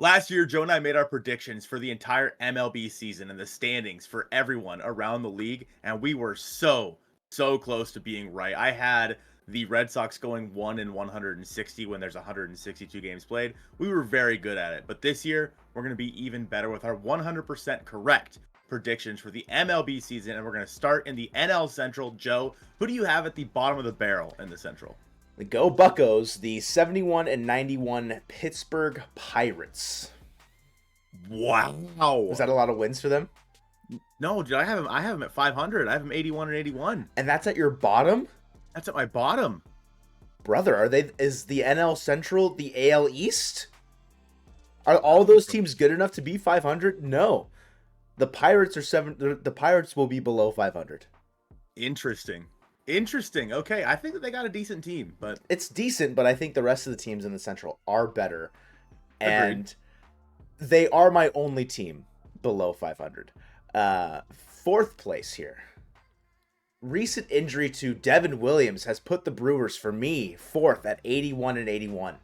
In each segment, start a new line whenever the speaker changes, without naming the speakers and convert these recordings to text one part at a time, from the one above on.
Last year, Joe and I made our predictions for the entire MLB season and the standings for everyone around the league, and we were so close to being right. I had the Red Sox going 1 in 160 when there's 162 games played. We were very good at it, but this year we're going to be even better with our 100% correct predictions for the MLB season, and we're going to start in the NL Central. Joe, who do you have at the bottom of the barrel in the Central?
The Go Buccos, the 71 and 91 Pittsburgh Pirates.
Wow.
Was that a lot of wins for them?
No, dude, I have him at 500. I have him 81 and 81.
And that's at your bottom?
That's at my bottom.
Brother, is the NL Central the AL East? Are all those teams good enough to be 500? No. The Pirates are the Pirates will be below 500.
Interesting. Okay, I think that they got a decent team, but
It's decent, but I think the rest of the teams in the Central are better.
agreed.
And they are my only team below 500. Fourth place here. Recent injury to Devin Williams has put the Brewers, for me, fourth at 81 and 81.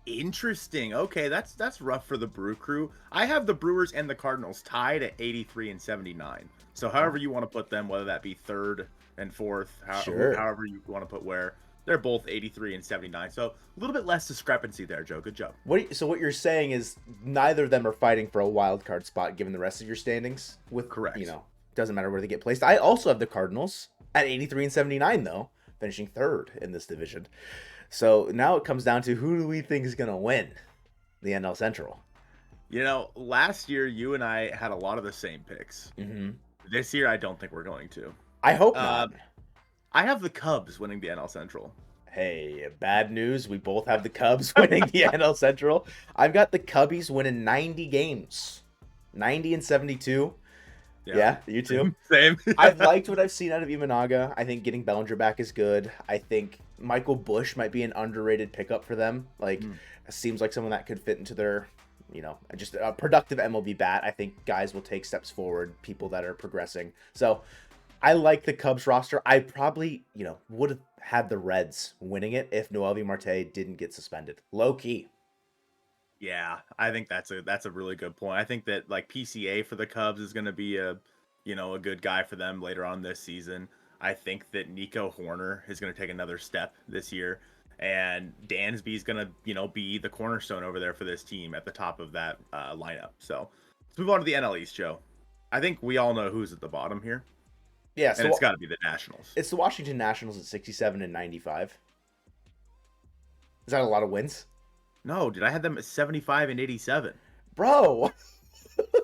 Interesting. Okay, that's rough for the Brew Crew. I have the Brewers and the Cardinals tied at 83 and 79. So however you want to put them, whether that be third and fourth,
Sure.
however you want to put where, they're both 83 and 79. So a little bit less discrepancy there, Joe. Good job.
So what you're saying is neither of them are fighting for a wild card spot given the rest of your standings?
Correct.
Doesn't matter where they get placed. I also have the Cardinals at 83 and 79, though, finishing third in this division. So now it comes down to who do we think is going to win the NL Central?
Last year you and I had a lot of the same picks.
Mm-hmm.
This year I don't think we're going to.
I hope not.
I have the Cubs winning the NL Central.
Hey, bad news. We both have the Cubs winning the NL Central. I've got the Cubbies winning 90 games. 90 and 72. Yeah, you too?
Same.
I've liked what I've seen out of Imanaga. I think getting Bellinger back is good. I think Michael Busch might be an underrated pickup for them. It seems like someone that could fit into their, just a productive MLB bat. I think guys will take steps forward, people that are progressing. So I like the Cubs roster. I probably, would have had the Reds winning it if Noelvi Marte didn't get suspended. Low key.
Yeah, I think that's a really good point. I think that PCA for the Cubs is going to be a good guy for them later on this season. I think that Nico Horner is going to take another step this year, and Dansby is going to be the cornerstone over there for this team at the top of that lineup. So let's move on to the NL East, Joe. I think we all know who's at the bottom here.
Yeah,
and it's got to be the Nationals.
It's the Washington Nationals at 67 and 95. Is that a lot of wins?
No, dude, I had them at 75 and 87.
Bro,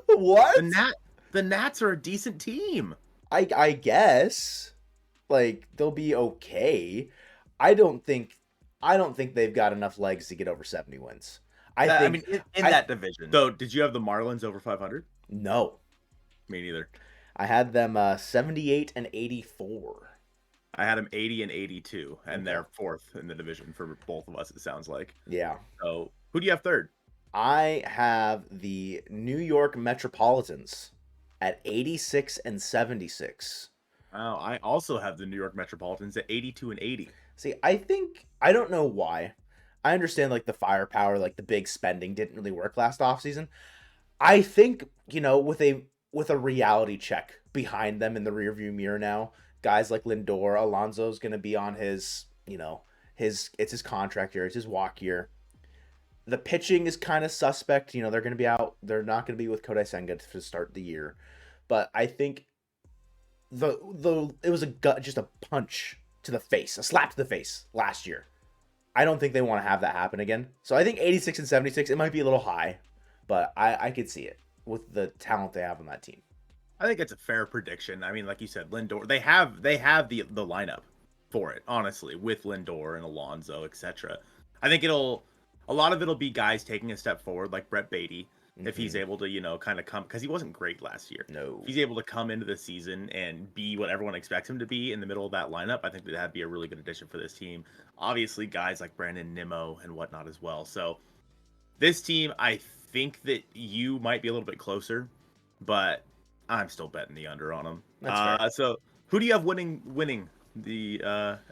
what?
The Nats are a decent team.
I guess. They'll be okay. I don't think they've got enough legs to get over 70 wins.
I mean, in that division. So, did you have the Marlins over 500?
No.
Me neither.
I had them 78 and 84.
I had them 80 and 82, and they're fourth in the division for both of us, it sounds like.
Yeah.
So, who do you have third?
I have the New York Metropolitans at 86 and 76.
Oh, I also have the New York Metropolitans at 82 and 80.
See, I don't know why. I understand the firepower, the big spending didn't really work last offseason. I think, with a reality check behind them in the rearview mirror now, guys like Lindor, Alonso's going to be on his contract year, it's his walk year. The pitching is kind of suspect. They're going to be out. They're not going to be with Kodai Senga to start the year. But I think it was just a punch to the face, a slap to the face last year. I don't think they want to have that happen again. So I think 86 and 76, it might be a little high, but I could see it with the talent they have on that team.
I think it's a fair prediction. I mean, like you said, Lindor, they have the lineup for it, honestly, with Lindor and Alonso, etc. I think a lot of it'll be guys taking a step forward, like Brett Beatty, if he's able to, kind of come, because he wasn't great last year.
No.
If he's able to come into the season and be what everyone expects him to be in the middle of that lineup, I think that'd be a really good addition for this team. Obviously, guys like Brandon Nimmo and whatnot as well. So this team, I think that you might be a little bit closer, but I'm still betting the under on them.
That's fair.
So who do you have winning the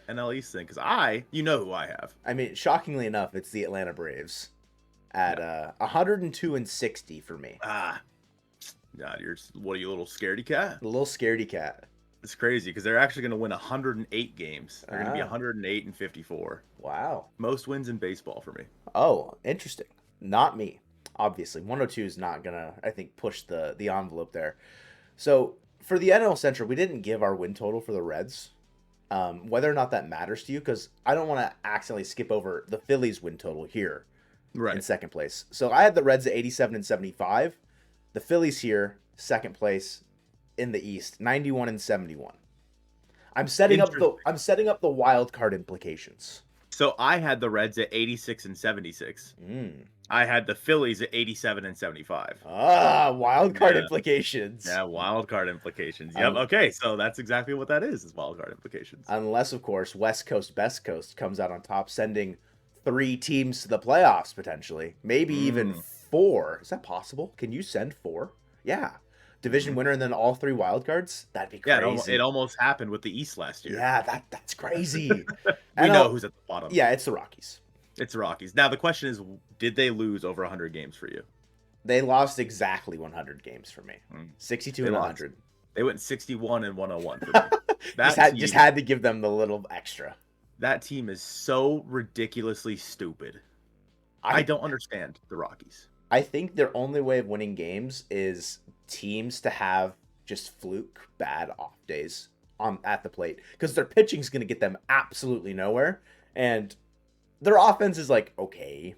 NL East thing? Because you know who I have.
I mean, shockingly enough, it's the Atlanta Braves at 102-60 for me.
Ah, God, what are you, a little scaredy cat?
A little scaredy cat.
It's crazy because they're actually going to win 108 games. They're going to be
Ah.
108-54.
Wow.
Most wins in baseball for me.
Oh, interesting. Not me. Obviously, 102 is not gonna, I think, push the envelope there. So for the NL Central, we didn't give our win total for the Reds. Whether or not that matters to you, because I don't want to accidentally skip over the Phillies win total here in second place. So I had the Reds at 87-75. The Phillies here, second place in the East, 91-71. I'm setting up the wild card implications.
So I had the Reds at 86-76. I had the Phillies at 87-75.
Wild card implications.
Yeah, wild card implications. Yep. Okay, so that's exactly what that is wild card implications.
Unless, of course, West Coast, Best Coast comes out on top, sending 3 teams to the playoffs, potentially. Maybe even 4. Is that possible? Can you send 4? Yeah. Division winner and then all 3 wild cards? That'd be crazy.
Yeah, it almost happened with the East last year.
Yeah, that's crazy.
We know who's at the bottom.
Yeah, it's the Rockies.
It's the Rockies. Now, the question is, did they lose over 100 games for you?
They lost exactly 100 games for me. 62 and 100.
They went 61 and 101 for me.
Just had to give them the little extra.
That team is so ridiculously stupid. I don't understand the Rockies.
I think their only way of winning games is teams to have just fluke bad off days at the plate, because their pitching is going to get them absolutely nowhere, and their offense is like, okay,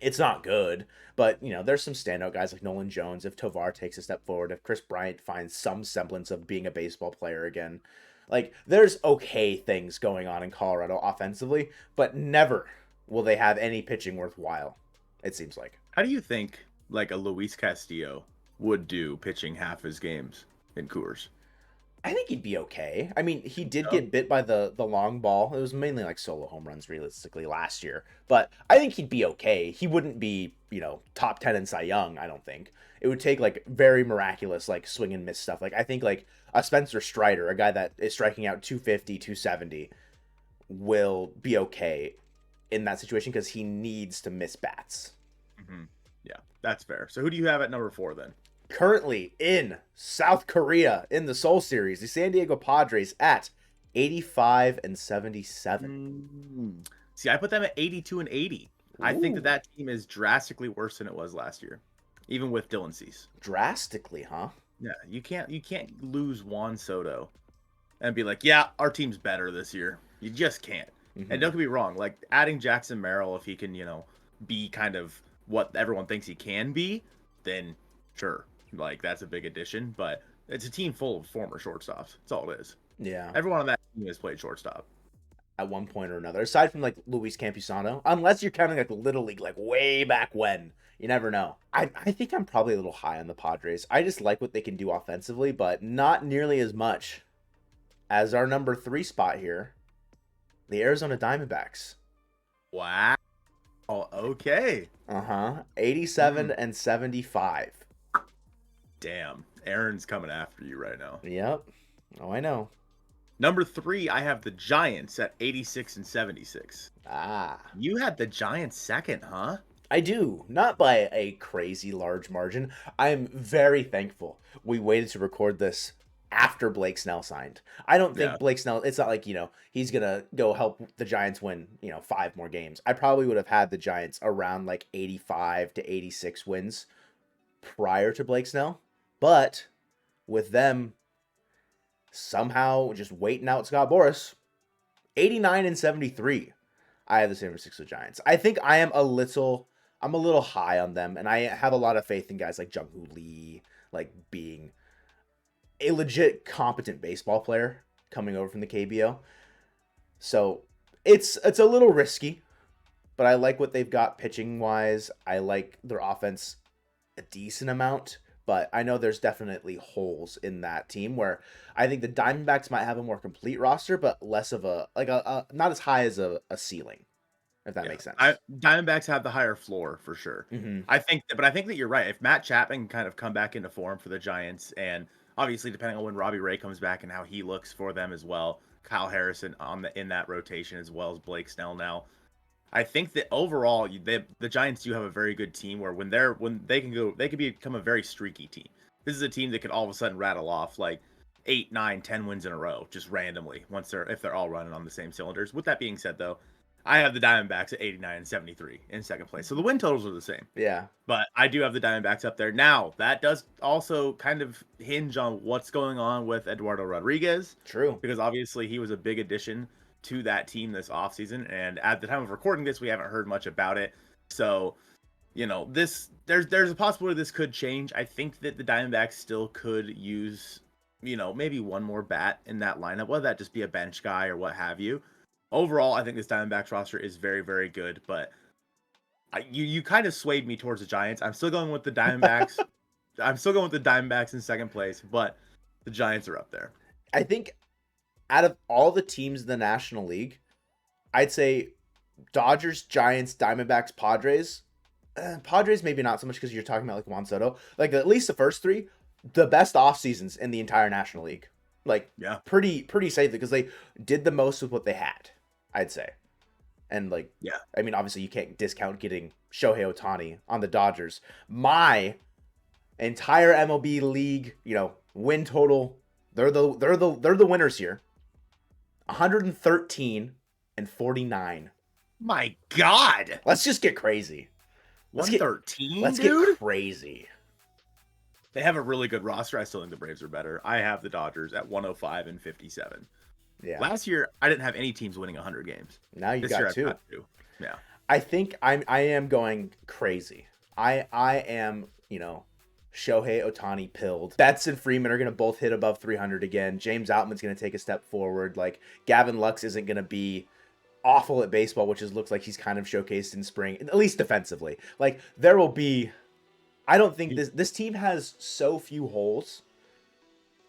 it's not good, but there's some standout guys like Nolan Jones. If Tovar takes a step forward, if Chris Bryant finds some semblance of being a baseball player again, like, there's okay things going on in Colorado offensively, but never will they have any pitching worthwhile, it seems like.
How do you think like a Luis Castillo would do pitching half his games in Coors?
I think he'd be okay. I mean, he did get bit by the long ball. It was mainly like solo home runs realistically last year, but I think he'd be okay. He wouldn't be, top 10 in Cy Young, I don't think. It would take like very miraculous like swing and miss stuff. Like, I think like a Spencer Strider, a guy that is striking out 250, 270, will be okay in that situation because he needs to miss bats.
Yeah, that's fair. So who do you have at number 4 then?
Currently in South Korea in the Seoul Series, the San Diego Padres at 85-77.
See, I put them at 82-80. I think that team is drastically worse than it was last year, even with Dylan Cease.
Drastically, huh?
Yeah, you can't lose Juan Soto and be like, yeah, our team's better this year. You just can't. And don't get me wrong, like adding Jackson Merrill, if he can, be kind of what everyone thinks he can be, then sure. Like, that's a big addition, but it's a team full of former shortstops. That's all it is.
Yeah.
Everyone on that team has played shortstop
at one point or another, aside from like Luis Campusano, unless you're counting like Little League, like way back when. You never know. I think I'm probably a little high on the Padres. I just like what they can do offensively, but not nearly as much as our number 3 spot here, the Arizona Diamondbacks.
Wow. Oh, okay.
87-75.
Damn. Aaron's coming after you right now.
Yep. Oh, I know.
Number 3, I have the Giants at 86-76. You had the Giants second, huh?
I do. Not by a crazy large margin. I'm very thankful we waited to record this after Blake Snell signed. I don't think Blake Snell, it's not like, he's going to go help the Giants win, 5 more games. I probably would have had the Giants around like 85-86 wins prior to Blake Snell. But with them somehow just waiting out Scott Boras, 89-73, I have the San Francisco Giants. I think I'm a little high on them, and I have a lot of faith in guys like Jung-Hoo Lee, like being a legit competent baseball player coming over from the KBO. So it's a little risky, but I like what they've got pitching wise. I like their offense a decent amount, but I know there's definitely holes in that team where I think the Diamondbacks might have a more complete roster, but less of a not as high as a ceiling, if that makes sense.
Diamondbacks have the higher floor for sure. I think that you're right. If Matt Chapman can kind of come back into form for the Giants, and obviously depending on when Robbie Ray comes back and how he looks for them as well, Kyle Harrison in that rotation as well as Blake Snell now, I think that overall, the Giants do have a very good team where when they can go, they can become a very streaky team. This is a team that can all of a sudden rattle off like 8, 9, 10 wins in a row just randomly if they're all running on the same cylinders. With that being said, though, I have the Diamondbacks at 89 and 73 in second place, so the win totals are the same.
Yeah,
but I do have the Diamondbacks up there. Now that does also kind of hinge on what's going on with Eduardo Rodriguez.
true.
Because obviously he was a big addition to that team this offseason, and at the time of recording this, we haven't heard much about it. So, there's a possibility this could change. I think that the Diamondbacks still could use, maybe one more bat in that lineup, whether that just be a bench guy or what have you. Overall, I think this Diamondbacks roster is very, very good, but you kind of swayed me towards the Giants. I'm still going with the Diamondbacks. I'm still going with the Diamondbacks in second place, but the Giants are up there.
I think out of all the teams in the National League, I'd say Dodgers, Giants, Diamondbacks, Padres. Padres maybe not so much because you're talking about like Juan Soto. Like at least the first three, the best off seasons in the entire National League. Like
Yeah.
pretty safely because they did the most with what they had, I'd say. And like,
Yeah.
I mean, obviously you can't discount getting Shohei Ohtani on the Dodgers. My entire MLB league, win total, they're the winners here. 113 and 49.
My God.
Let's just get crazy.
113,
Let's
dude?
get crazy.
They have a really good roster. I still think the Braves are better. I have the Dodgers at 105 and 57.
Yeah.
Last year, I didn't have any teams winning 100 games.
Now you
This
got
year,
two.
I've got two. Yeah.
I think I am going crazy. I am, Shohei Ohtani pilled. Betts and Freeman are going to both hit above 300 again. James Outman's going to take a step forward. Like Gavin Lux isn't going to be awful at baseball, which looks like he's kind of showcased in spring, at least defensively. Like there will be, I don't think this team has so few holes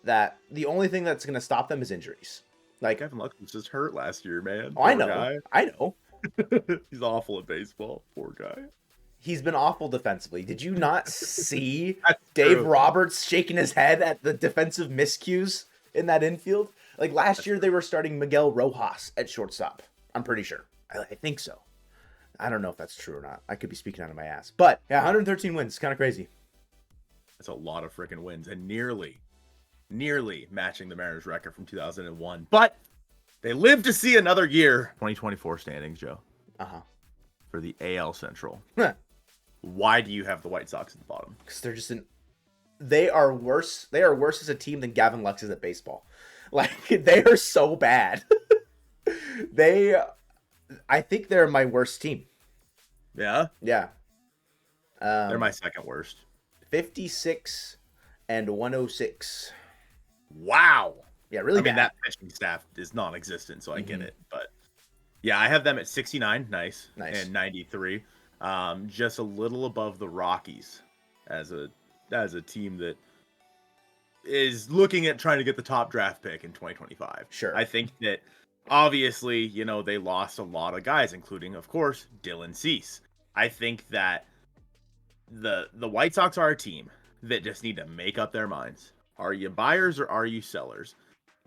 that the only thing that's going to stop them is injuries. Like
Gavin Lux was just hurt last year, man.
Oh, I
Poor
know.
guy.
I know.
He's awful at baseball. Poor guy.
He's been awful defensively. Did you not see
That's
Dave
true.
Roberts shaking his head at the defensive miscues in that infield? Like last year, they were starting Miguel Rojas at shortstop. I'm pretty sure. I think so. I don't know if that's true or not. I could be speaking out of my ass. But yeah, 113 wins. Kind of crazy.
That's a lot of freaking wins and nearly matching the Mariners record from 2001. But they live to see another year. 2024 standings, Joe.
Uh-huh.
For the AL Central.
Huh.
Why do you have the White Sox at the bottom?
Because they're just they are worse. They are worse as a team than Gavin Lux is at baseball. Like they are so bad. I think they're my worst team.
Yeah?
Yeah.
They're my second worst.
56 and 106.
Wow.
Yeah, really bad.
That pitching staff is non-existent, so I get it. But yeah, I have them at 69, nice. And 93. Just a little above the Rockies as a team that is looking at trying to get the top draft pick in 2025.
Sure.
I think that obviously, they lost a lot of guys, including, of course, Dylan Cease. I think that the White Sox are a team that just need to make up their minds. Are you buyers or are you sellers?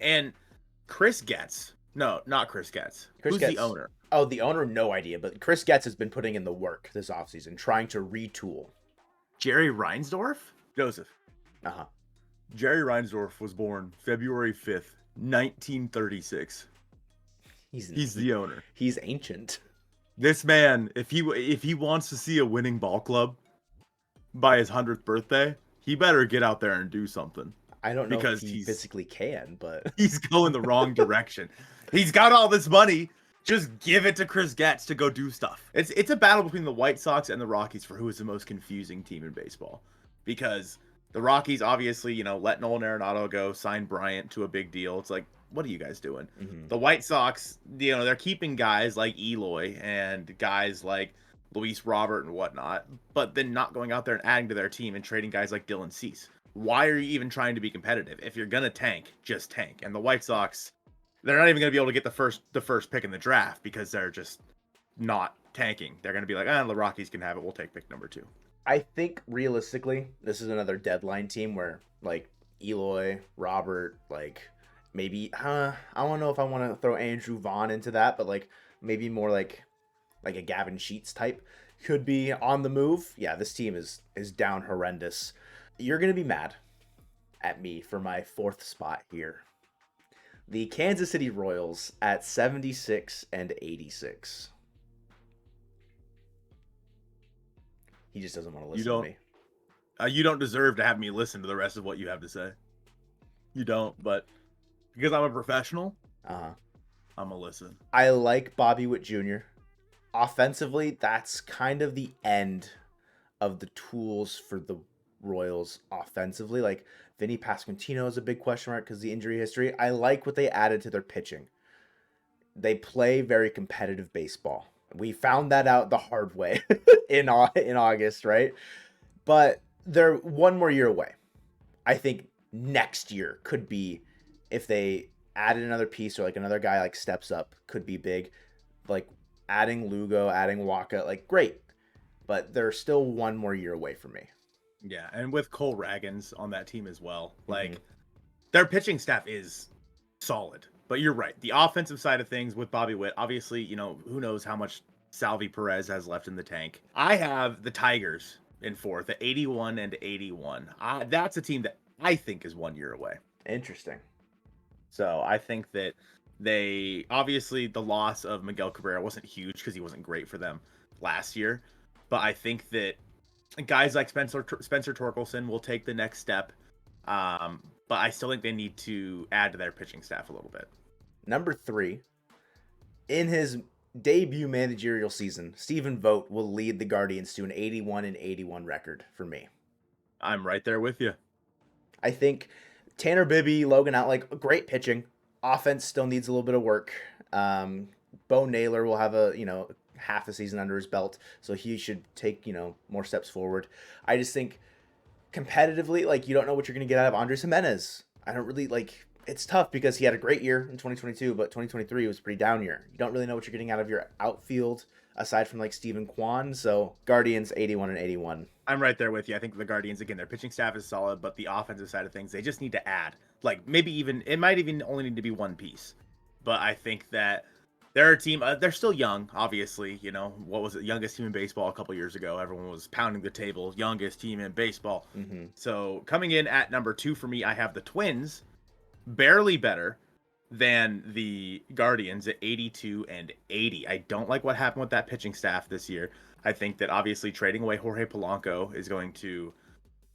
And Chris Getz. No, not Chris Getz. Who's the owner?
Oh, the owner, no idea. But Chris Getz has been putting in the work this offseason, trying to retool.
Jerry Reinsdorf? Joseph.
Uh-huh.
Jerry Reinsdorf was born February 5th, 1936. He's the owner.
He's ancient.
This man, if he wants to see a winning ball club by his 100th birthday, he better get out there and do something.
I don't know
because
if he physically can, but
he's going the wrong direction. He's got all this money. Just give it to Chris Getz to go do stuff. It's a battle between the White Sox and the Rockies for who is the most confusing team in baseball. Because the Rockies obviously, let Nolan Arenado go, sign Bryant to a big deal. It's like, what are you guys doing? The White Sox, they're keeping guys like Eloy and guys like Luis Robert and whatnot, but then not going out there and adding to their team and trading guys like Dylan Cease. Why are you even trying to be competitive? If you're gonna tank, just tank. And the White Sox, they're not even gonna be able to get the first pick in the draft because they're just not tanking. They're gonna be like, the Rockies can have it. We'll take pick number 2.
I think realistically, this is another deadline team where like Eloy, Robert, like maybe I don't know if I want to throw Andrew Vaughn into that, but like maybe more like like a Gavin Sheets type, could be on the move. Yeah, this team is down horrendous. You're gonna be mad at me for my 4th spot here. The Kansas City Royals at 76 and 86. He just doesn't want to listen to me.
You don't deserve to have me listen to the rest of what you have to say. You don't, but because I'm a professional, I'm gonna listen.
I like Bobby Witt Jr. Offensively, that's kind of the end of the tools for the Royals offensively. Like Vinny Pasquantino is a big question mark because of the injury history. I like what they added to their pitching. They play very competitive baseball. We found that out the hard way in August, right? But they're one more year away. I think next year could be, if they added another piece or like another guy like steps up, could be big. Like adding Lugo, adding Waka, like great. But they're still one more year away from me.
Yeah, and with Cole Ragans on that team as well, like their pitching staff is solid. But you're right, the offensive side of things with Bobby Witt, obviously, who knows how much Salvi Perez has left in the tank. I have the Tigers in 4th at 81 and 81. That's a team that I think is 1 year away.
Interesting.
So I think that they, obviously the loss of Miguel Cabrera wasn't huge because he wasn't great for them last year. But I think that guys like Spencer Torkelson will take the next step. But I still think they need to add to their pitching staff a little bit.
Number 3, in his debut managerial season, Stephen Vogt will lead the Guardians to an 81 and 81 record for me.
I'm right there with you.
I think Tanner Bibby, Logan out, like great pitching. Offense still needs a little bit of work. Bo Naylor will have a, half a season under his belt, so he should take, more steps forward. I just think competitively, like, you don't know what you're going to get out of Andres Jimenez. I don't really, like, it's tough because he had a great year in 2022, but 2023 was a pretty down year. You don't really know what you're getting out of your outfield aside from, like, Steven Kwan. So Guardians 81 and 81.
I'm right there with you. I think the Guardians, again, their pitching staff is solid, but the offensive side of things, they just need to add. Like, maybe even, it might even only need to be one piece. But I think that they're a team, they're still young, obviously. What was it? Youngest team in baseball a couple years ago. Everyone was pounding the table. Youngest team in baseball. So coming in at number 2 for me, I have the Twins, barely better than the Guardians at 82 and 80. I don't like what happened with that pitching staff this year. I think that obviously trading away Jorge Polanco is going to,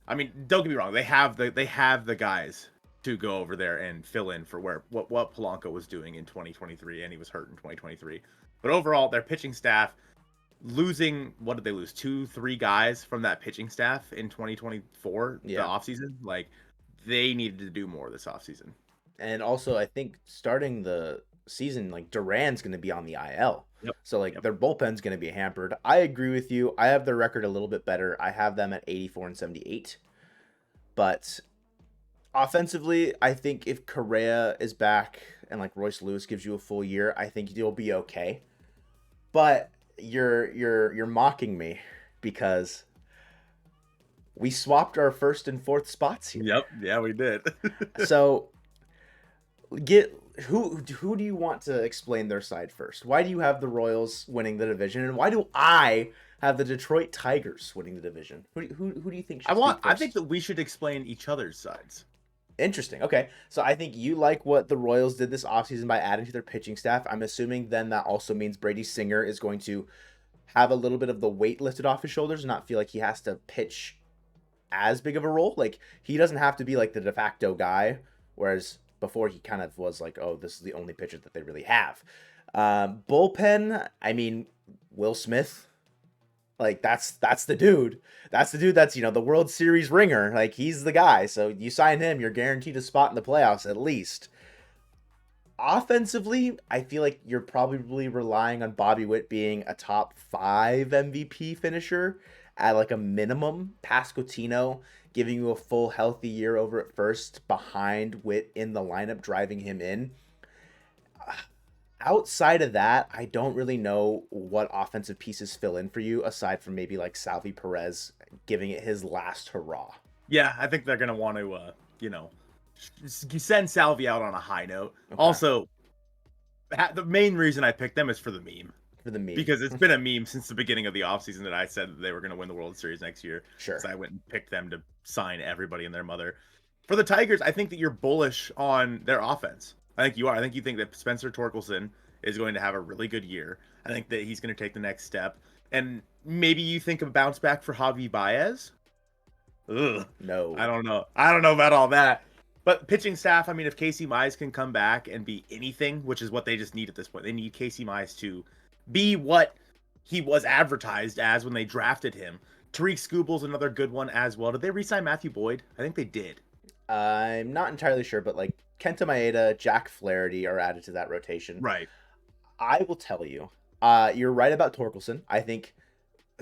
I mean, don't get me wrong, they have the guys to go over there and fill in for what Polanco was doing in 2023, and he was hurt in 2023. But overall, their pitching staff losing, what did they lose? 2-3 guys from that pitching staff in 2024, the offseason. Like, they needed to do more this offseason.
And also, I think starting the season, like, Duran's going to be on the IL. So, like, their bullpen's going to be hampered. I agree with you. I have their record a little bit better. I have them at 84 and 78. But offensively, I think if Correa is back and, like, Royce Lewis gives you a full year, I think you'll be okay. But you're mocking me because we swapped our 1st and 4th spots here.
Yep. Yeah, we did.
So who do you want to explain their side first? Why do you have the Royals winning the division, and why do I have the Detroit Tigers winning the division? Who do you think should speak first?
I think that we should explain each other's sides.
Interesting. Okay. So I think you like what the Royals did this offseason by adding to their pitching staff. I'm assuming then that also means Brady Singer is going to have a little bit of the weight lifted off his shoulders and not feel like he has to pitch as big of a role. Like, he doesn't have to be like the de facto guy, whereas before he kind of was like, oh, this is the only pitcher that they really have. Bullpen, I mean, Will Smith, like, that's the dude. That's the dude that's, the World Series ringer. Like, he's the guy. So you sign him, you're guaranteed a spot in the playoffs at least. Offensively, I feel like you're probably relying on Bobby Witt being a top 5 MVP finisher at like a minimum. Pasquantino giving you a full healthy year over at first behind Witt in the lineup, driving him in. Outside of that, I don't really know what offensive pieces fill in for you aside from maybe like Salvi Perez giving it his last hurrah.
Yeah, I think they're going to want to, send Salvi out on a high note. Okay. Also, the main reason I picked them is for the meme.
For the meme.
Because it's been a meme since the beginning of the offseason that I said that they were going to win the World Series next year.
Sure.
So I went and picked them to sign everybody and their mother. For the Tigers, I think that you're bullish on their offense. I think you are. I think you think that Spencer Torkelson is going to have a really good year. I think that he's going to take the next step. And maybe you think of a bounce back for Javi Baez? Ugh.
No.
I don't know. I don't know about all that. But pitching staff, I mean, if Casey Mize can come back and be anything, which is what they just need at this point, they need Casey Mize to be what he was advertised as when they drafted him. Tariq Skubal's another good one as well. Did they re-sign Matthew Boyd? I think they did.
I'm not entirely sure, but like Kenta Maeda, Jack Flaherty are added to that rotation.
Right.
I will tell you, you're right about Torkelson. I think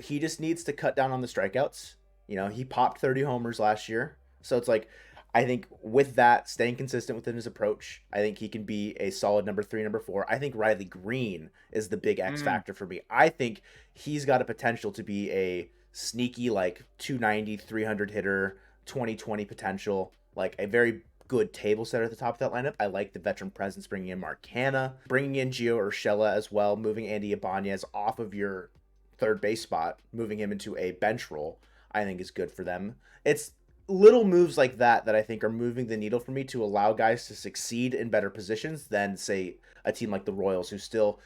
he just needs to cut down on the strikeouts. You know, he popped 30 homers last year. So it's like, I think with that, staying consistent within his approach, I think he can be a solid number 3, number 4. I think Riley Green is the big X factor for me. I think he's got a potential to be a sneaky, like 290, 300 hitter, 2020 potential, like a very good table setter at the top of that lineup. I like the veteran presence, bringing in Mark Hanna, bringing in Gio Urshela as well, moving Andy Ibanez off of your third base spot, moving him into a bench role, I think is good for them. It's little moves like that I think are moving the needle for me to allow guys to succeed in better positions than, say, a team like the Royals, who still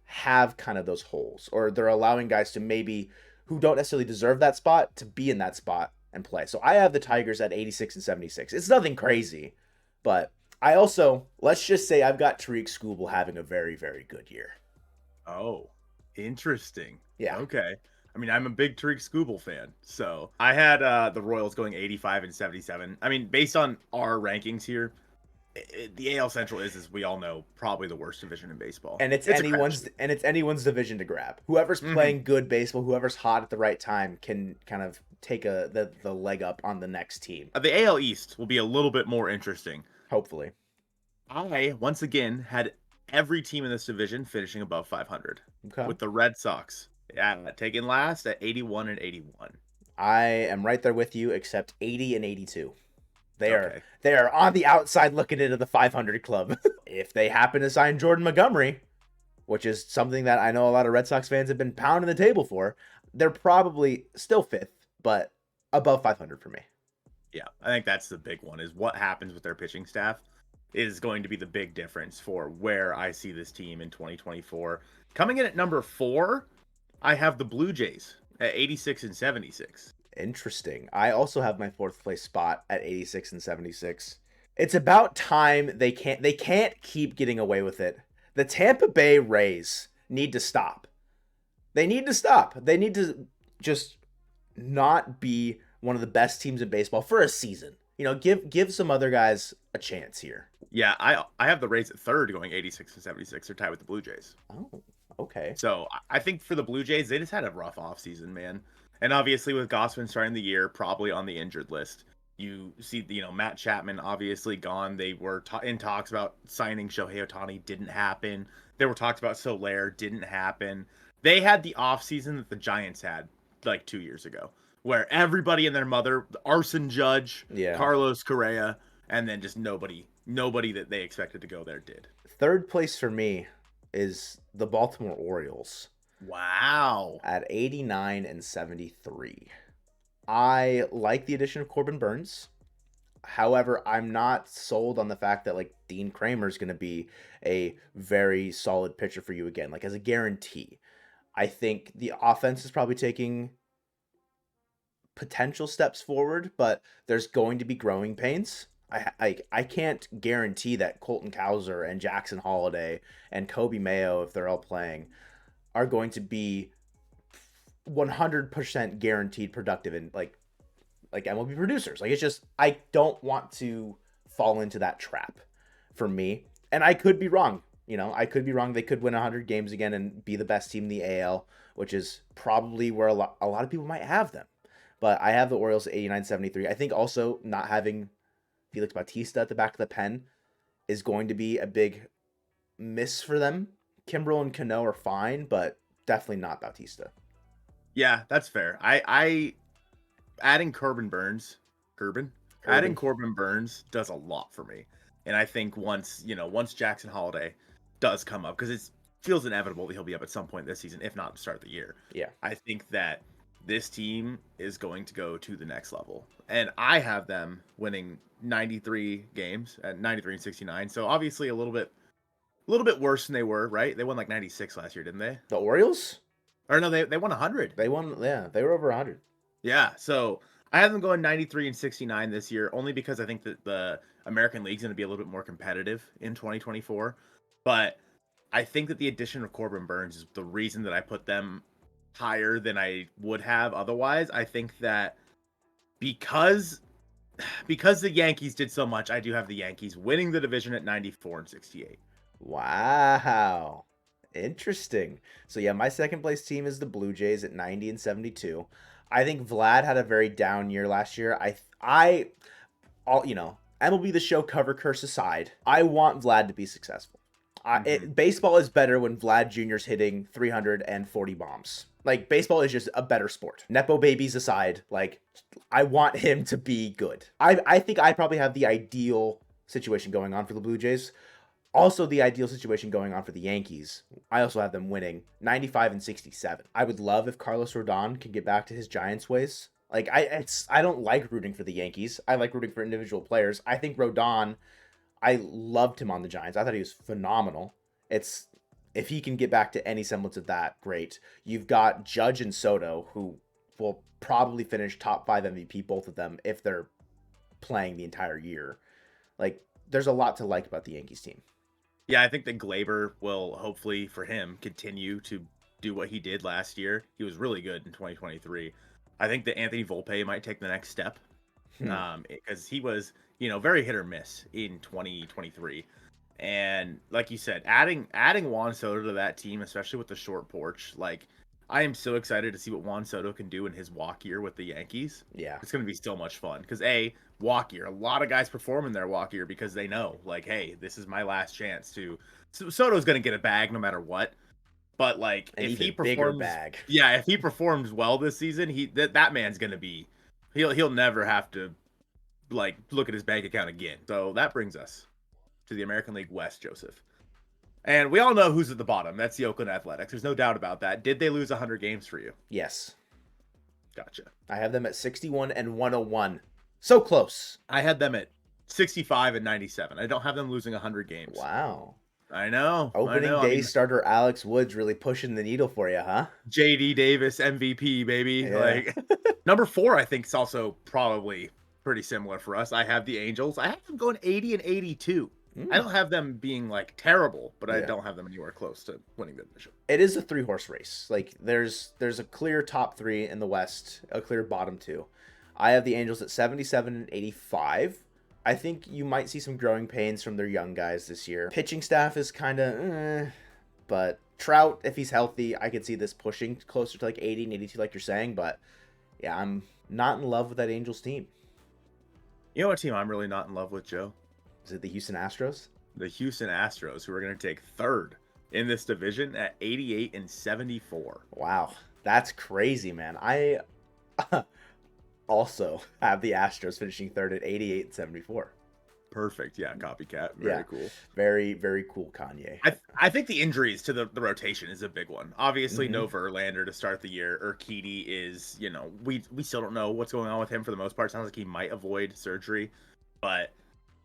have kind of those holes, or they're allowing guys to maybe who don't necessarily deserve that spot to be in that spot and play. So I have the Tigers at 86 and 76. It's nothing crazy, but I also, let's just say I've got Tariq Skubal having a very, very good year.
Oh, interesting.
Yeah.
Okay. I mean, I'm a big Tariq Skubal fan, so I had the Royals going 85 and 77. I mean, based on our rankings here, the AL Central is, as we all know, probably the worst division in baseball.
And it's anyone's division to grab. Whoever's playing good baseball, whoever's hot at the right time, can kind of take the leg up on the next team.
The AL East will be a little bit more interesting.
Hopefully.
I, once again, had every team in this division finishing above 500.
Okay.
With the Red Sox taking last at 81 and 81.
I am right there with you, except 80 and 82. They are on the outside looking into the 500 club. If they happen to sign Jordan Montgomery, which is something that I know a lot of Red Sox fans have been pounding the table for, they're probably still 5th, but above 500 for me.
Yeah, I think that's the big one, is what happens with their pitching staff is going to be the big difference for where I see this team in 2024. Coming in at number 4, I have the Blue Jays at 86 and 76.
Interesting. I also have my 4th place spot at 86 and 76. It's about time they can't keep getting away with it. The Tampa Bay Rays need to stop. They need to stop. They need to just not be one of the best teams in baseball for a season. You know, give some other guys a chance here.
Yeah, I have the Rays at 3rd going 86 and 76. They're tied with the Blue Jays.
Oh, okay.
So I think for the Blue Jays, they just had a rough offseason, man. And obviously with Gausman starting the year, probably on the injured list. You see, Matt Chapman obviously gone. They were in talks about signing Shohei Ohtani. Didn't happen. There were talks about Soler. Didn't happen. They had the offseason that the Giants had like 2 years ago, where everybody and their mother, Arson Judge, Carlos Correa, and then just nobody that they expected to go there did.
3rd place for me is the Baltimore Orioles.
Wow.
At 89 and 73. I like the addition of Corbin Burns. However, I'm not sold on the fact that like Dean Kramer is going to be a very solid pitcher for you again, like as a guarantee. I think the offense is probably taking potential steps forward, but there's going to be growing pains. I can't guarantee that Colton Cowser and Jackson Holiday and Kobe Mayo, if they're all playing, are going to be 100% guaranteed productive and like MLB producers. Like, it's just, I don't want to fall into that trap for me. And I could be wrong. I could be wrong. They could win 100 games again and be the best team in the AL, which is probably where a lot of people might have them. But I have the Orioles at 89-73. I think also not having Felix Bautista at the back of the pen is going to be a big miss for them. Kimbrel and Cano are fine, but definitely not Bautista.
Yeah, that's fair. I adding Corbin Burns does a lot for me. And I think once Jackson Holiday does come up, because feels inevitable that he'll be up at some point this season, if not to start the year.
Yeah.
I think that this team is going to go to the next level. And I have them winning 93 games at 93 and 69. So obviously a little bit worse than they were, right? They won like 96 last year, didn't they?
The Orioles?
Or no, they won 100.
They won, yeah, they were over 100.
Yeah, so I have them going 93 and 69 this year, only because I think that the American League's going to be a little bit more competitive in 2024. But I think that the addition of Corbin Burns is the reason that I put them higher than I would have otherwise. I think that because the Yankees did so much, I do have the Yankees winning the division at 94 and 68.
Wow. Interesting. So yeah, my second place team is the Blue Jays at 90 and 72. I think Vlad had a very down year last year. MLB The Show cover curse aside, I want Vlad to be successful. Baseball is better when Vlad Jr.'s hitting 340 bombs. Like, baseball is just a better sport. Nepo babies aside, like, I want him to be good. I think I probably have the ideal situation going on for the Blue Jays. Also, the ideal situation going on for the Yankees. I also have them winning 95 and 67. I would love if Carlos Rodon can get back to his Giants ways. Like, I don't like rooting for the Yankees. I like rooting for individual players. I think Rodon, I loved him on the Giants. I thought he was phenomenal. If he can get back to any semblance of that, great. You've got Judge and Soto, who will probably finish top 5 MVP, both of them, if they're playing the entire year. Like, there's a lot to like about the Yankees team.
Yeah, I think that Gleyber will hopefully, for him, continue to do what he did last year. He was really good in 2023. I think that Anthony Volpe might take the next step because he was, very hit or miss in 2023. And like you said, adding Juan Soto to that team, especially with the short porch, like, I am so excited to see what Juan Soto can do in his walk year with the Yankees.
Yeah.
It's going to be so much fun because walk year, a lot of guys perform in their walk year because they know, like, hey, this is my last chance to. So Soto's going to get a bag no matter what. But like, if he performs, if he performs well this season, that man's going to be, he'll never have to like look at his bank account again. So that brings us to the American League West, Joseph. And we all know who's at the bottom. That's the Oakland Athletics. There's no doubt about that. Did they lose 100 games for you?
Yes.
Gotcha.
I have them at 61 and 101. So close.
I had them at 65 and 97. I don't have them losing 100 games.
Wow.
I know.
Opening day starter Alex Woods really pushing the needle for you, huh?
JD Davis MVP, baby. Yeah. Like number 4, I think, is also probably pretty similar for us. I have the Angels. I have them going 80 and 82. I don't have them being like terrible, but I don't have them anywhere close to winning the division.
It is a 3-horse race. Like there's a clear top 3 in the West, a clear bottom 2. I have the Angels at 77 and 85. I think you might see some growing pains from their young guys this year. Pitching staff is kind of but Trout, if he's healthy, I could see this pushing closer to like 80 and 82 like you're saying, but yeah, I'm not in love with that Angels team.
You know what team I'm really not in love with, Joe?
Is it the Houston Astros?
The Houston Astros, who are going to take 3rd in this division at 88 and 74.
Wow, that's crazy, man. I also have the Astros finishing 3rd at 88 and 74.
Perfect. Yeah, copycat. Very cool.
Very, very cool, Kanye.
I think the injuries to the rotation is a big one. Obviously, no Verlander to start the year. Urquidy is, we still don't know what's going on with him for the most part. Sounds like he might avoid surgery. But,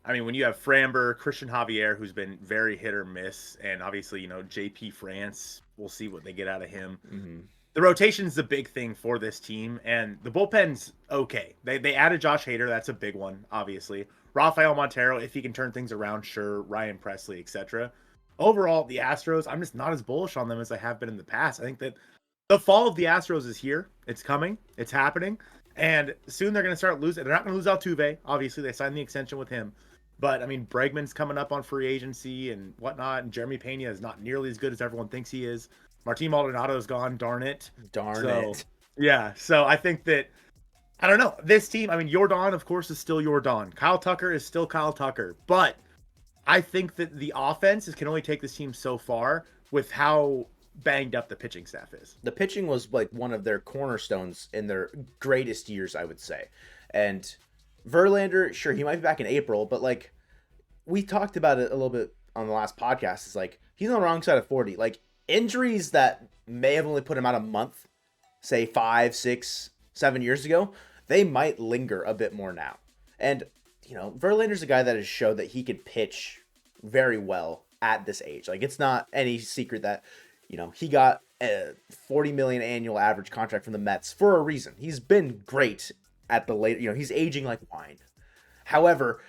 I mean, when you have Framber, Christian Javier, who's been very hit or miss, and obviously, JP France, we'll see what they get out of him. Mm-hmm. The rotation's the big thing for this team, and the bullpen's okay. They added Josh Hader. That's a big one, obviously. Rafael Montero, if he can turn things around, sure. Ryan Presley, etc. Overall, the Astros, I'm just not as bullish on them as I have been in the past. I think that the fall of the Astros is here. It's coming. It's happening. And soon they're going to start losing. They're not going to lose Altuve. Obviously, they signed the extension with him. But, I mean, Bregman's coming up on free agency and whatnot. And Jeremy Pena is not nearly as good as everyone thinks he is. Martin Maldonado's gone. Darn it.
Darn it.
Yeah. So I think that, I don't know. This team, I mean, Yordan, of course, is still Yordan. Kyle Tucker is still Kyle Tucker. But I think that the offense can only take this team so far with how banged up the pitching staff is.
The pitching was like one of their cornerstones in their greatest years, I would say. And Verlander, sure, he might be back in April, but like we talked about it a little bit on the last podcast is like he's on the wrong side of 40. Like injuries that may have only put him out a month, say 5, 6, 7 years ago, they might linger a bit more now. And Verlander's a guy that has showed that he could pitch very well at this age. Like it's not any secret that he got a $40 million annual average contract from the Mets for a reason. He's been great at the late. He's aging like wine. However,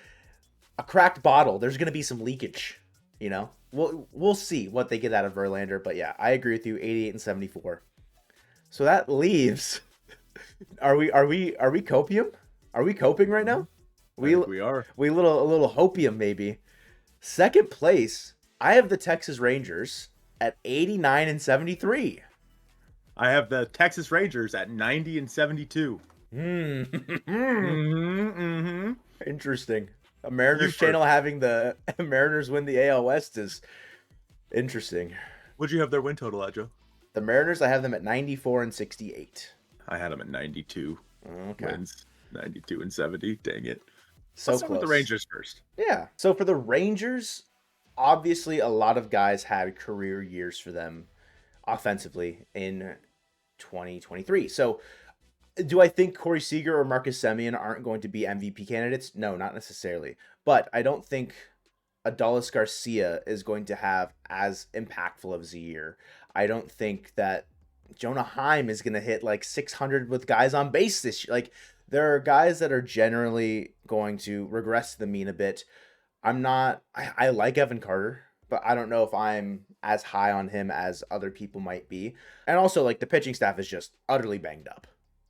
a cracked bottle, there's going to be some leakage. We'll see what they get out of Verlander. But yeah, I agree with you. 88 and 74. So that leaves. Are we copium? Are we coping right now?
We are.
We a little hopium maybe. Second place, I have the Texas Rangers at 89 and 73.
I have the Texas Rangers at 90 and 72.
Interesting. A Mariners channel having the Mariners win the AL West is interesting.
What'd you have their win total at, Joe?
The Mariners, I have them at 94 and 68.
I had them at 92
Okay.
wins. 92 and 70. Dang it.
So
Let's start
close.
with the Rangers first.
Yeah. So for the Rangers, obviously a lot of guys had career years for them offensively in 2023. So do I think Corey Seager or Marcus Semien aren't going to be MVP candidates? No, not necessarily. But I don't think Adolis Garcia is going to have as impactful of a year. I don't think that Jonah Heim is going to hit like 600 with guys on base this year. Like there are guys that are generally going to regress to the mean a bit. I like Evan Carter, but I don't know if I'm as high on him as other people might be. And also like the pitching staff is just utterly banged up.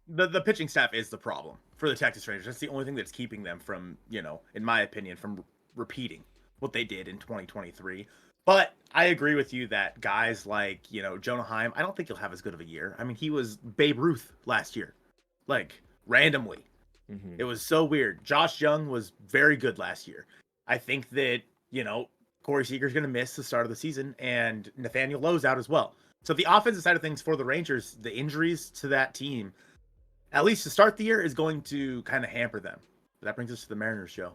The pitching staff is the problem for the Texas Rangers. That's the only thing that's keeping them from, in my opinion, from repeating what they did in 2023. But I agree with you that guys like, Jonah Heim, I don't think he'll have as good of a year. I mean, he was Babe Ruth last year, like randomly. Mm-hmm. It was so weird. Josh Jung was very good last year. I think that, Corey Seager's going to miss the start of the season and Nathaniel Lowe's out as well. So the offensive side of things for the Rangers, the injuries to that team, at least to start the year, is going to kind of hamper them. But that brings us to the Mariners, Joe.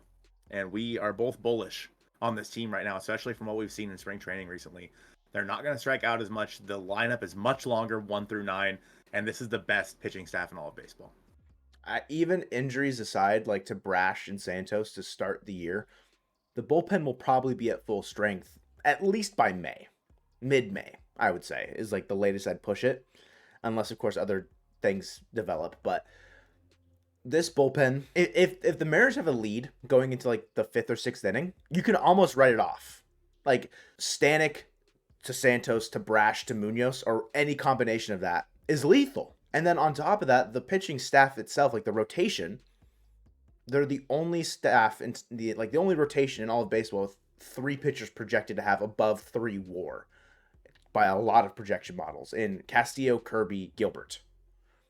And we are both bullish on this team right now, especially from what we've seen in spring training recently. They're not going to strike out as much. The lineup is much longer, 1 through 9, and this is the best pitching staff in all of baseball.
Even injuries aside, like to Brash and Santos to start the year, the bullpen will probably be at full strength at least by May. Mid-May, I would say, is like the latest I'd push it. Unless, of course, other things develop. But this bullpen, if the Mariners have a lead going into like the 5th or 6th inning, you can almost write it off. Like Stanek to Santos to Brash to Munoz, or any combination of that, is lethal. And then on top of that, the pitching staff itself, like the rotation, they're the only staff in the only rotation in all of baseball with 3 pitchers projected to have above 3 WAR by a lot of projection models in Castillo, Kirby, Gilbert.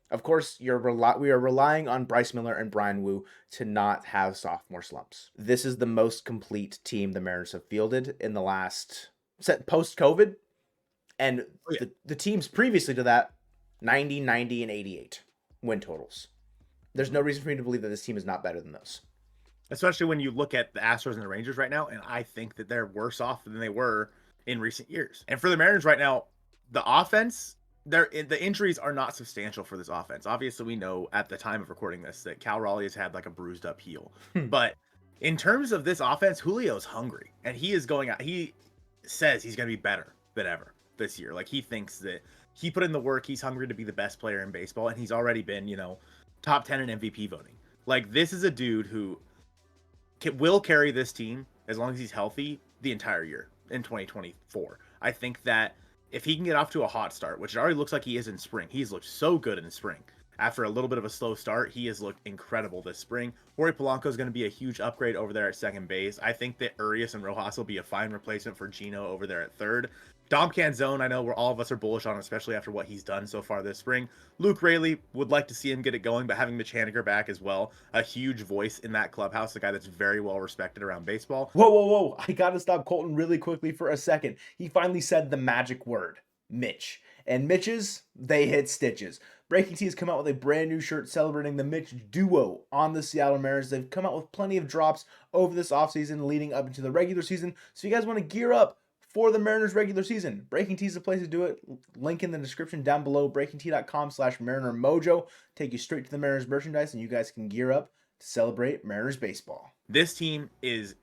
Of course, we are relying on Bryce Miller and Brian Wu to not have sophomore slumps. This is the most complete team the Mariners have fielded in the last post-COVID, and the teams previously to that, 90, 90, and 88 win totals. There's no reason for me to believe that this team is not better than those.
Especially when you look at the Astros and the Rangers right now, and I think that they're worse off than they were in recent years. And for the Mariners right now, the offense, the injuries are not substantial for this offense. Obviously, we know at the time of recording this that Cal Raleigh has had like a bruised up heel. But in terms of this offense, Julio's hungry, and he is going out. He says he's going to be better than ever this year. Like he thinks that he put in the work. He's hungry to be the best player in baseball, and he's already been, top 10 in MVP voting. Like this is a dude who will carry this team as long as he's healthy the entire year in 2024. I think that if he can get off to a hot start, which it already looks like he is in spring, he's looked so good in spring. After a little bit of a slow start, he has looked incredible this spring. Jorge Polanco is going to be a huge upgrade over there at second base. I think that Urias and Rojas will be a fine replacement for Gino over there at third. Dom Canzone, I know all of us are bullish on, especially after what he's done so far this spring. Luke Raley, would like to see him get it going, but having Mitch Haniger back as well, a huge voice in that clubhouse, a guy that's very well respected around baseball.
Whoa. I got to stop Colton really quickly for a second. He finally said the magic word, Mitch. And Mitches, they hit stitches. Breaking Tea has come out with a brand new shirt celebrating the Mitch duo on the Seattle Mariners. They've come out with plenty of drops over this offseason leading up into the regular season. So you guys want to gear up for the Mariners regular season. Breaking Tea is the place to do it. Link in the description down below. BreakingTea.com/Mariner Mojo. Take you straight to the Mariners merchandise, and you guys can gear up to celebrate Mariners baseball.
This team is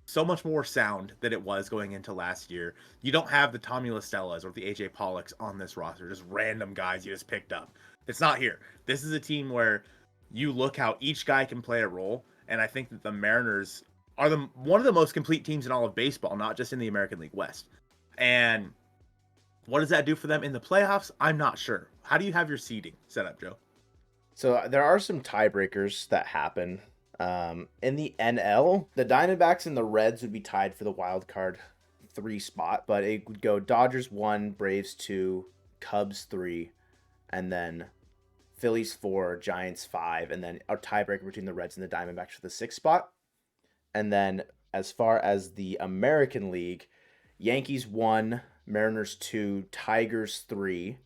so much more sound than it was going into last year. You don't have the Tommy Lastellas or the AJ Pollocks on this roster, just random guys you just picked up. It's not here. This is a team where you look how each guy can play a role, and I think that the Mariners are one of the most complete teams in all of baseball, not just in the American League West. And what does that do for them in the playoffs? I'm not sure. How do you have your seeding set up, Joe?
So there are some tiebreakers that happen. In the NL, the Diamondbacks and the Reds would be tied for the wild card 3 spot, but it would go Dodgers 1, Braves 2, Cubs 3, and then Phillies 4, Giants 5, and then a tiebreaker between the Reds and the Diamondbacks for the 6th spot. And then as far as the American League, Yankees 1, Mariners 2, Tigers 3,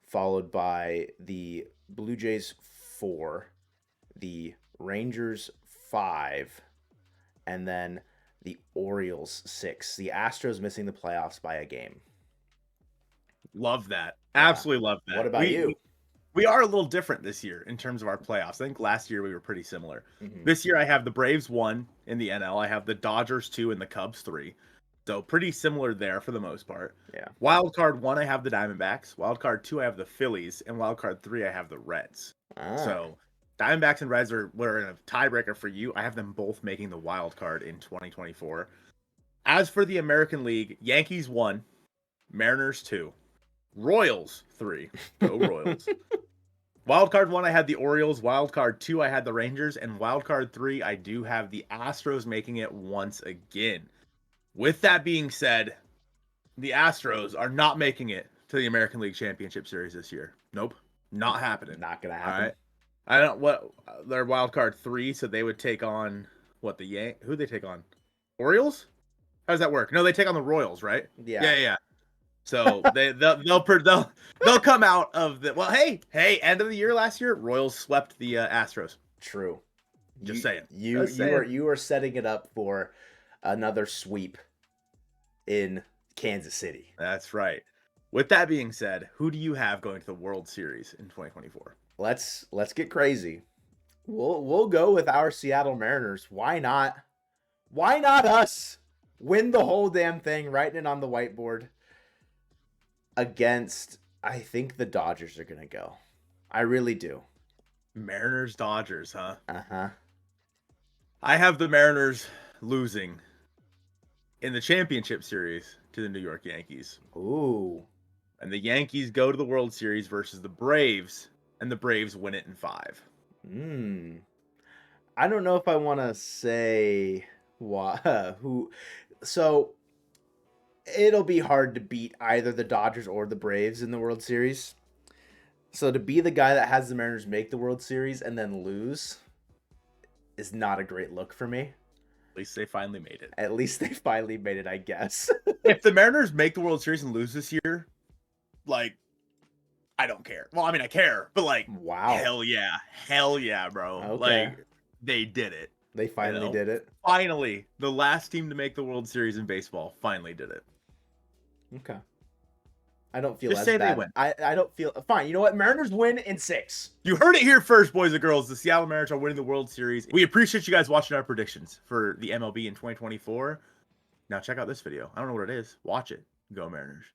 followed by the Blue Jays 4, the Rangers 5, and then the Orioles 6. The Astros missing the playoffs by a game.
Love that. Absolutely love that.
What about you?
We are a little different this year in terms of our playoffs. I think last year we were pretty similar. This year I have the Braves 1 in the NL. I have the Dodgers 2 and the Cubs 3. So pretty similar there for the most part.
Yeah.
Wild card 1, I have the Diamondbacks. Wild card 2, I have the Phillies. And wild card 3, I have the Reds. So Diamondbacks and Reds were in a tiebreaker for you. I have them both making the wild card in 2024. As for the American League, Yankees 1, Mariners 2, Royals 3. Go Royals. Wild card 1, I had the Orioles. Wild card 2, I had the Rangers. And wild card 3, I do have the Astros making it once again. With that being said, the Astros are not making it to the American League Championship Series this year. Nope. Not happening.
Not going to happen.
All right. I don't what their wild card 3, so they would take on who they take on? Orioles? How does that work? No, they take on the Royals, right?
Yeah.
So they'll come out of the end of the year last year, Royals swept the Astros.
True.
Just saying.
You are setting it up for another sweep in Kansas City.
That's right. With that being said, who do you have going to the World Series in 2024?
Let's get crazy. We'll go with our Seattle Mariners. Why not? Why not us? Win the whole damn thing, writing it on the whiteboard. Against, I think the Dodgers are gonna go. I really do.
Mariners Dodgers, huh?
Uh-huh.
I have the Mariners losing in the championship series to the New York Yankees.
Ooh.
And the Yankees go to the World Series versus the Braves, and the Braves win it in 5.
I don't know if I want to say who. So it'll be hard to beat either the Dodgers or the Braves in the World Series. So to be the guy that has the Mariners make the World Series and then lose is not a great look for me.
At least they finally made it.
At least they finally made it, I guess.
If the Mariners make the World Series and lose this year, like, I don't care. Well, I mean, I care, but like,
wow.
Hell yeah, bro.
Okay.
Like, they did it.
They finally did it.
Finally, the last team to make the World Series in baseball finally did it.
Okay. I don't feel
Just
as
say
bad.
they win.
I don't feel fine. You know what? Mariners win in 6.
You heard it here first, boys and girls. The Seattle Mariners are winning the World Series. We appreciate you guys watching our predictions for the MLB in 2024. Now check out this video. I don't know what it is. Watch it. Go Mariners.